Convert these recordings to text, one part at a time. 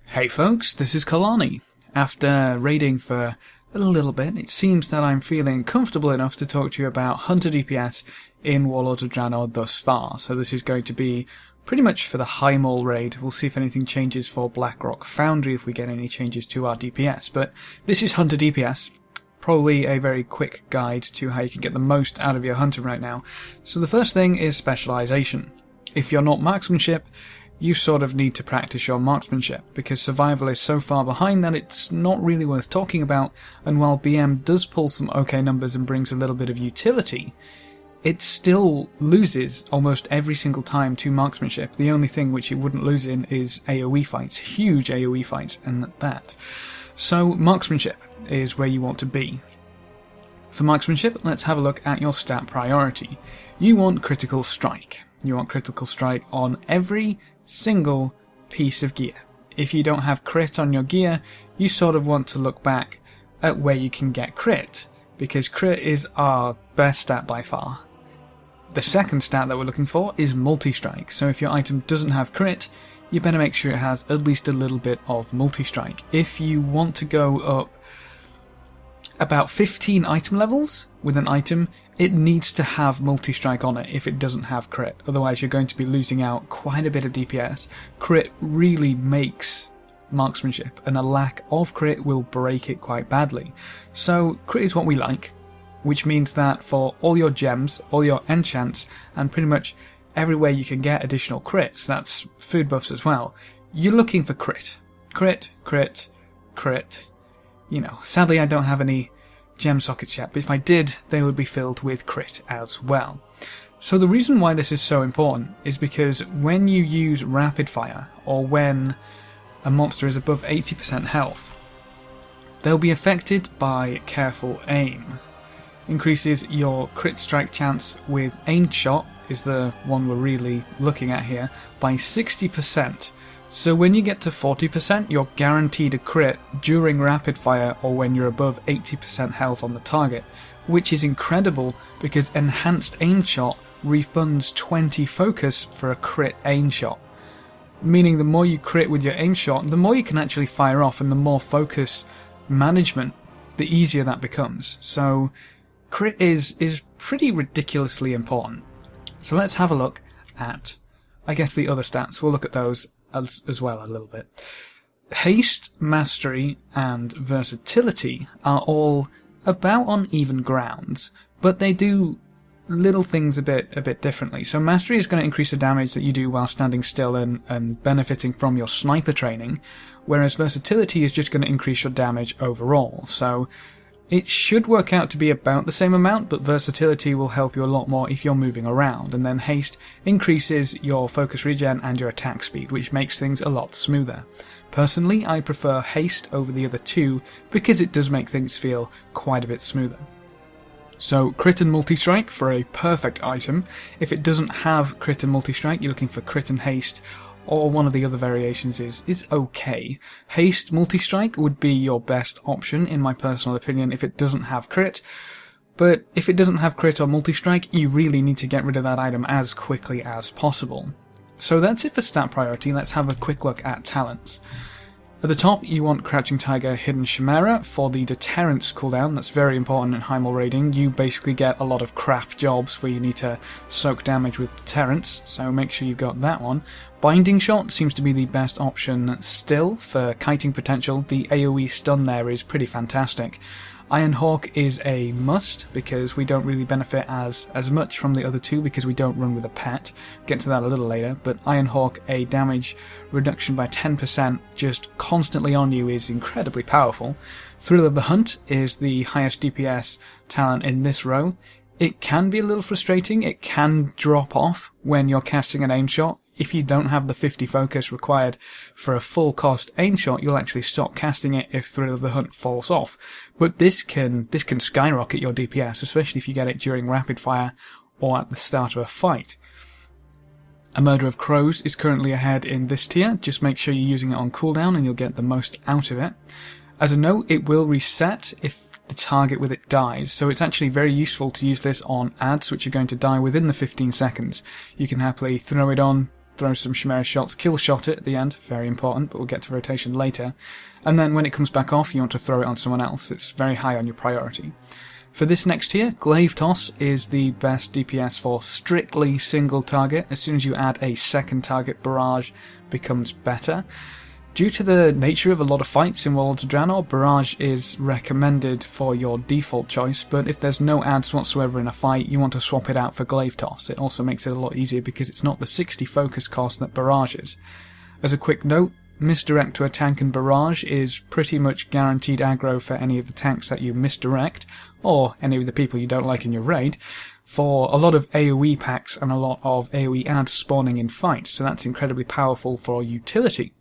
Hey folks, this is Kalani. After raiding for a little bit, it seems that I'm feeling comfortable enough to talk to you about Hunter DPS in Warlords of Draenor thus far. So this is going to be pretty much for the High Mall raid. We'll see if anything changes for Blackrock Foundry, if we get any changes to our DPS. But this is Hunter DPS. Probably a very quick guide to how you can get the most out of your Hunter right now. So the first thing is specialization. If you're not marksmanship, you sort of need to practice your marksmanship, because survival is so far behind that it's not really worth talking about, and while BM does pull some okay numbers and brings a little bit of utility, it still loses almost every single time to marksmanship. The only thing which it wouldn't lose in is AoE fights, huge AoE fights, and that. So marksmanship is where you want to be. For marksmanship, let's have a look at your stat priority. You want critical strike. You want critical strike on every single piece of gear. If you don't have crit on your gear, you sort of want to look back at where you can get crit, because crit is our best stat by far. The second stat that we're looking for is multi-strike, so if your item doesn't have crit, you better make sure it has at least a little bit of multi-strike. If you want to go up about 15 item levels with an item, it needs to have multi-strike on it if it doesn't have crit. Otherwise you're going to be losing out quite a bit of DPS. Crit really makes marksmanship, and a lack of crit will break it quite badly. So crit is what we like, which means that for all your gems, all your enchants, and pretty much everywhere you can get additional crits, that's food buffs as well, you're looking for crit. Crit, crit, crit. You know, sadly I don't have any gem sockets yet, but if I did, they would be filled with crit as well. So the reason why this is so important is because when you use rapid fire, or when a monster is above 80% health, they'll be affected by careful aim. Increases your crit strike chance with aimed shot, is the one we're really looking at here, by 60%. So when you get to 40%, you're guaranteed a crit during rapid fire or when you're above 80% health on the target, which is incredible because enhanced aim shot refunds 20 focus for a crit aim shot. Meaning the more you crit with your aim shot, the more you can actually fire off, and the more focus management, the easier that becomes. So crit is pretty ridiculously important. So let's have a look at, I guess, the other stats. We'll look at those as well a little bit. Haste, mastery, and versatility are all about on even grounds, but they do little things a bit differently. So mastery is going to increase the damage that you do while standing still and benefiting from your sniper training, whereas versatility is just going to increase your damage overall. So it should work out to be about the same amount, but versatility will help you a lot more if you're moving around, and then haste increases your focus regen and your attack speed, which makes things a lot smoother. Personally, I prefer haste over the other two because it does make things feel quite a bit smoother. So crit and multi-strike for a perfect item. If it doesn't have crit and multi-strike, you're looking for crit and haste, or one of the other variations is okay. Haste multi-strike would be your best option, in my personal opinion, if it doesn't have crit. But if it doesn't have crit or multi-strike, you really need to get rid of that item as quickly as possible. So that's it for stat priority. Let's have a quick look at talents. At the top, you want Crouching Tiger, Hidden Chimera for the deterrence cooldown. That's very important in High Mall raiding. You basically get a lot of crap jobs where you need to soak damage with deterrence, so make sure you've got that one. Binding Shot seems to be the best option still for kiting potential. The AoE stun there is pretty fantastic. Iron Hawk is a must because we don't really benefit as much from the other two because we don't run with a pet. Get to that a little later, but Iron Hawk, a damage reduction by 10% just constantly on you, is incredibly powerful. Thrill of the Hunt is the highest DPS talent in this row. It can be a little frustrating. It can drop off when you're casting an aim shot. If you don't have the 50 focus required for a full cost aim shot, you'll actually stop casting it if Thrill of the Hunt falls off. But this can skyrocket your DPS, especially if you get it during rapid fire or at the start of a fight. A Murder of Crows is currently ahead in this tier. Just make sure you're using it on cooldown and you'll get the most out of it. As a note, it will reset if the target with it dies, so it's actually very useful to use this on ads which are going to die within the 15 seconds. You can happily throw it on, throw some Chimera shots, kill shot it at the end, very important, but we'll get to rotation later. And then when it comes back off, you want to throw it on someone else. It's very high on your priority. For this next tier, Glaive Toss is the best DPS for strictly single target. As soon as you add a second target, Barrage becomes better. Due to the nature of a lot of fights in Warlords of Draenor, Barrage is recommended for your default choice, but if there's no adds whatsoever in a fight, you want to swap it out for Glaive Toss. It also makes it a lot easier because it's not the 60 focus cost that Barrage is. As a quick note, misdirect to a tank and Barrage is pretty much guaranteed aggro for any of the tanks that you misdirect, or any of the people you don't like in your raid, for a lot of AoE packs and a lot of AoE adds spawning in fights, so that's incredibly powerful for utility.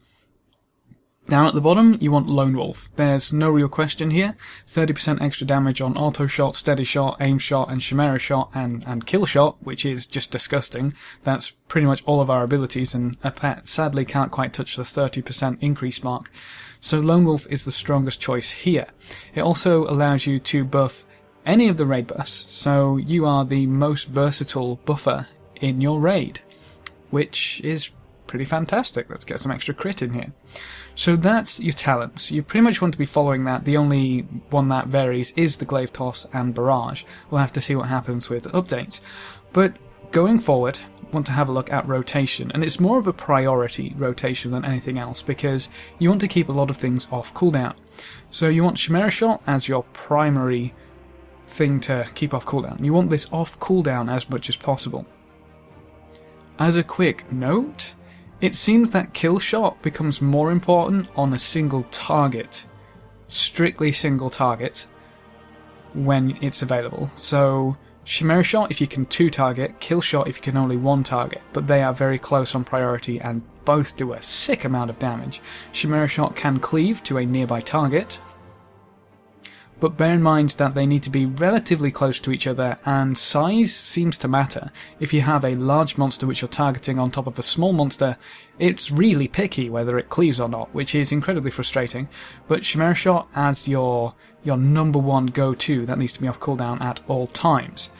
Down at the bottom, you want Lone Wolf. There's no real question here. 30% extra damage on Auto Shot, Steady Shot, Aim Shot, and Chimera Shot, and Kill Shot, which is just disgusting. That's pretty much all of our abilities, and a pet sadly can't quite touch the 30% increase mark. So Lone Wolf is the strongest choice here. It also allows you to buff any of the raid buffs, so you are the most versatile buffer in your raid, which is pretty fantastic. Let's get some extra crit in here. So that's your talents. You pretty much want to be following that. The only one that varies is the Glaive Toss and Barrage. We'll have to see what happens with updates. But going forward, want to have a look at rotation, and it's more of a priority rotation than anything else because you want to keep a lot of things off cooldown. So you want Chimera Shot as your primary thing to keep off cooldown. You want this off cooldown as much as possible. As a quick note, it seems that Kill Shot becomes more important on a single target, strictly single target, when it's available. So Chimera Shot if you can 2-target, Kill Shot if you can only 1-target, but they are very close on priority and both do a sick amount of damage. Chimera Shot can cleave to a nearby target, but bear in mind that they need to be relatively close to each other, and size seems to matter. If you have a large monster which you're targeting on top of a small monster, it's really picky whether it cleaves or not, which is incredibly frustrating. But Chimera Shot as your number one go-to that needs to be off cooldown at all times.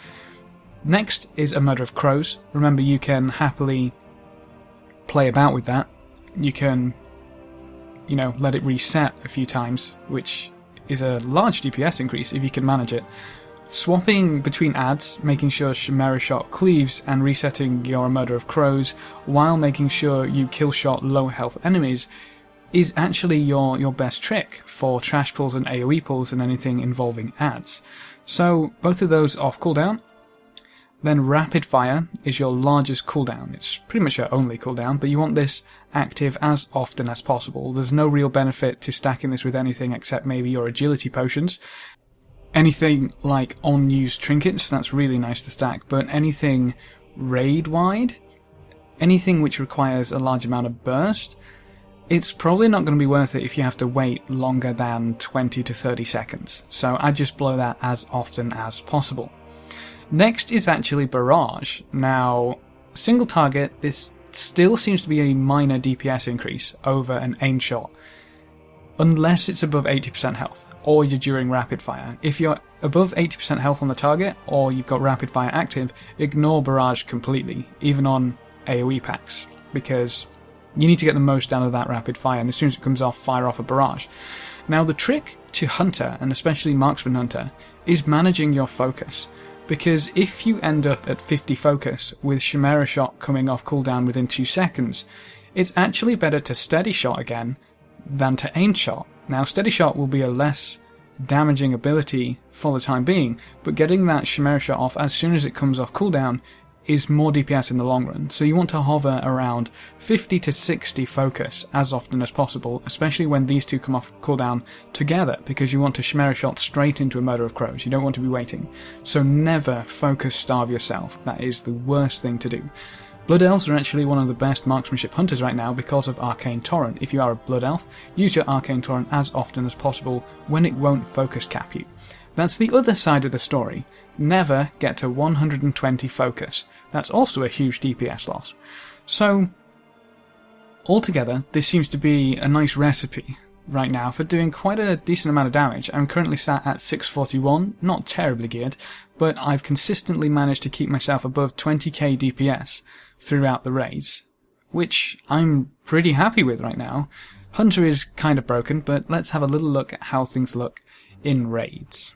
Next is a Murder of Crows. Remember, you can happily play about with that. You can, let it reset a few times, which is a large DPS increase if you can manage it. Swapping between adds, making sure Chimera Shot cleaves, and resetting your Murder of Crows while making sure you Kill Shot low health enemies is actually your best trick for trash pulls and AoE pulls and anything involving adds. So both of those off cooldown. Then Rapid Fire is your largest cooldown. It's pretty much your only cooldown, but you want this active as often as possible. There's no real benefit to stacking this with anything except maybe your agility potions. Anything like unused trinkets, that's really nice to stack, but anything raid-wide, anything which requires a large amount of burst, it's probably not going to be worth it if you have to wait longer than 20 to 30 seconds. So I just blow that as often as possible. Next is actually Barrage. Now, single target, this still seems to be a minor DPS increase over an aim shot, unless it's above 80% health, or you're during rapid fire. If you're above 80% health on the target, or you've got rapid fire active, ignore Barrage completely, even on AoE packs, because you need to get the most out of that rapid fire, and as soon as it comes off, fire off a Barrage. Now, the trick to Hunter, and especially Marksman Hunter, is managing your focus. Because if you end up at 50 focus with Chimera Shot coming off cooldown within 2 seconds, it's actually better to Steady Shot again than to Aim Shot. Now, Steady Shot will be a less damaging ability for the time being, but getting that Chimera Shot off as soon as it comes off cooldown is more DPS in the long run. So you want to hover around 50 to 60 focus as often as possible, especially when these two come off cooldown together, because you want to Chimera Shot straight into a Murder of Crows. You don't want to be waiting. So never focus starve yourself. That is the worst thing to do. Blood Elves are actually one of the best marksmanship hunters right now because of Arcane Torrent. If you are a Blood Elf, use your Arcane Torrent as often as possible when it won't focus cap you. That's the other side of the story. Never get to 120 focus. That's also a huge DPS loss. So, altogether, this seems to be a nice recipe right now for doing quite a decent amount of damage. I'm currently sat at 641, not terribly geared, but I've consistently managed to keep myself above 20k DPS throughout the raids, which I'm pretty happy with right now. Hunter is kind of broken, but let's have a little look at how things look in raids.